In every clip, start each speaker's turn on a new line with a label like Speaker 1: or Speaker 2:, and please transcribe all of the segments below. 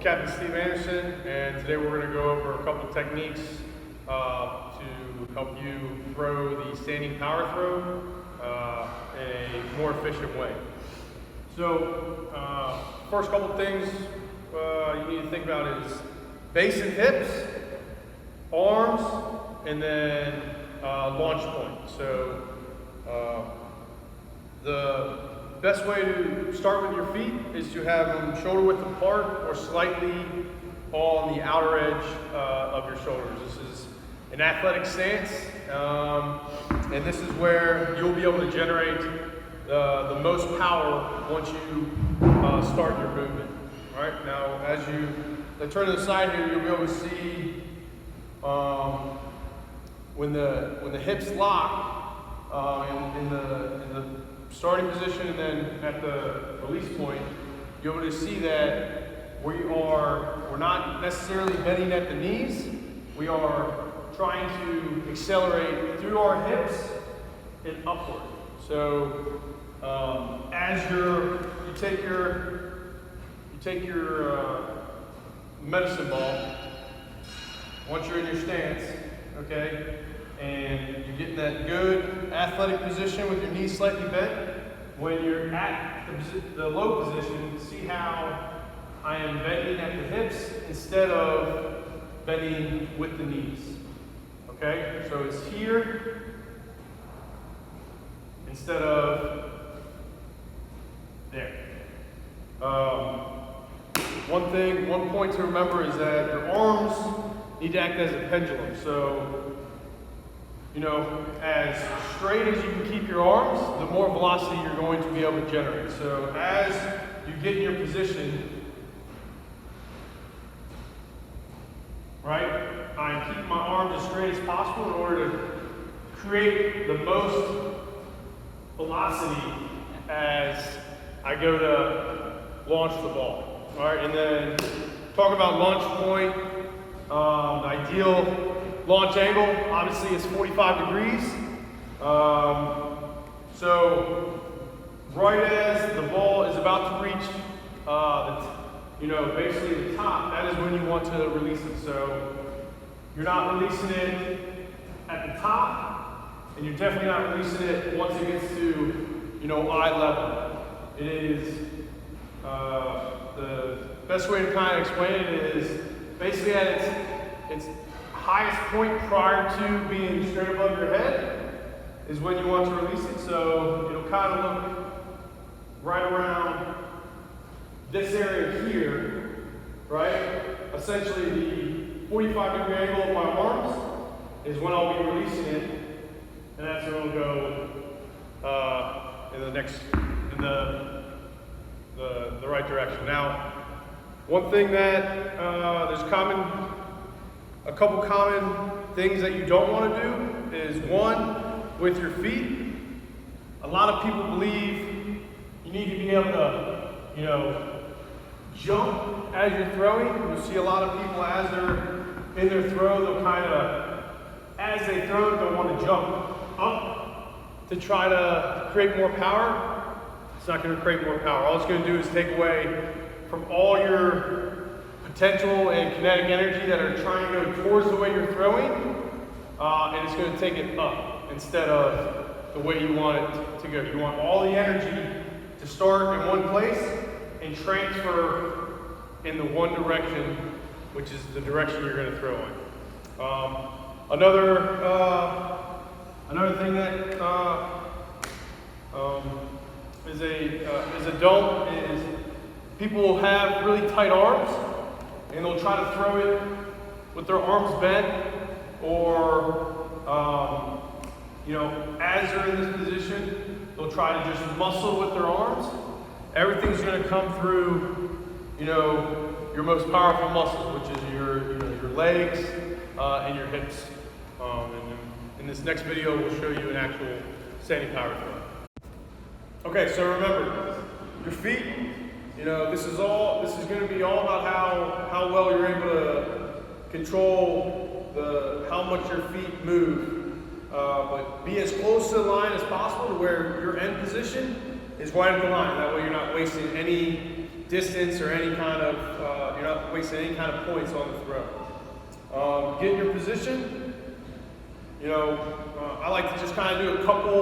Speaker 1: Captain Steve Anderson, and today we're going to go over a couple techniques to help you throw the standing power throw in a more efficient way. So, first couple things you need to think about is base and hips, arms, and then launch point. So, the best way to start with your feet is to have them shoulder width apart or slightly on the outer edge of your shoulders. This is an athletic stance, and this is where you'll be able to generate the most power once you start your movement. All right, now as you turn to the side here, you'll be able to see when the hips lock in the starting position and then at the release point, you're able to see that we're not necessarily bending at the knees. We are trying to accelerate through our hips and upward. So as you take your medicine ball, once you're in your stance, okay, and you get in that good athletic position with your knees slightly bent. When you're at the low position, see how I am bending at the hips instead of bending with the knees. Okay, so it's here instead of there. One point to remember is that your arms need to act as a pendulum. So, as straight as you can keep your arms, the more velocity you're going to be able to generate. So as you get in your position, right, I'm keeping my arms as straight as possible in order to create the most velocity as I go to launch the ball. All right, and then talk about launch point, the ideal launch angle, obviously, is 45 degrees. So right as the ball is about to reach, basically the top, that is when you want to release it. So you're not releasing it at the top, and you're definitely not releasing it once it gets to, eye level. It is, the best way to kind of explain it is basically at its highest point prior to being straight above your head is when you want to release it. So it'll kind of look right around this area here, right? Essentially the 45-degree angle of my arms is when I'll be releasing it, and that's when it'll go in the right direction. Now, one thing that a couple common things that you don't want to do is, one, with your feet. A lot of people believe you need to be able to, jump as you're throwing. You'll see a lot of people as they're in their throw, as they throw, they'll want to jump up to try to create more power. It's not going to create more power. All it's going to do is take away from all your potential and kinetic energy that are trying to go towards the way you're throwing, and it's going to take it up instead of the way you want it to go. You want all the energy to start in one place and transfer in the one direction, which is the direction you're going to throw in. Another thing that is a don't is people will have really tight arms, and they'll try to throw it with their arms bent, or as they're in this position, they'll try to just muscle with their arms. Everything's going to come through, your most powerful muscles, which is your legs and your hips. And in this next video, we'll show you an actual standing power throw. Okay, so remember, your feet. This is going to be all about how well you're able to control how much your feet move. But be as close to the line as possible to where your end position is right at the line. That way you're not wasting any distance or any kind of, you're not wasting any kind of points on the throw. Get in your position. You know, I like to just kind of do a couple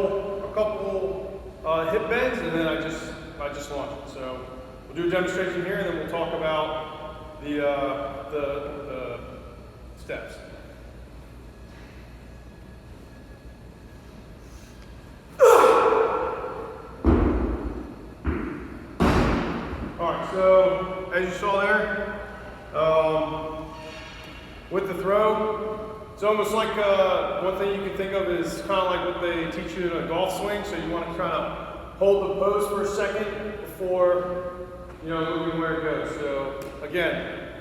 Speaker 1: hip bends, and then I just launch it. So we'll do a demonstration here, and then we'll talk about the steps. Alright, so as you saw there, with the throw, it's almost like one thing you can think of is kind of like what they teach you in a golf swing. So you want to kind of hold the pose for a second before, you know, moving where it goes. So again,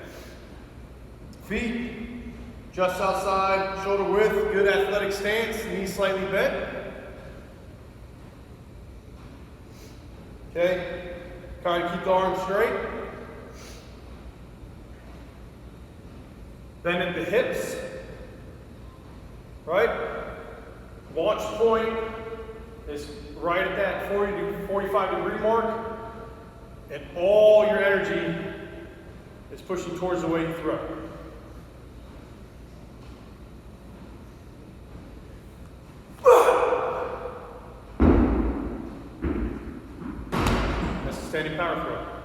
Speaker 1: feet just outside, shoulder width, good athletic stance, knees slightly bent. Okay, kind of keep the arms straight. Bend at the hips, right? Launch point is right at that 40 to 45 degree mark, and all your energy is pushing towards the way you throw. That's a standing power throw.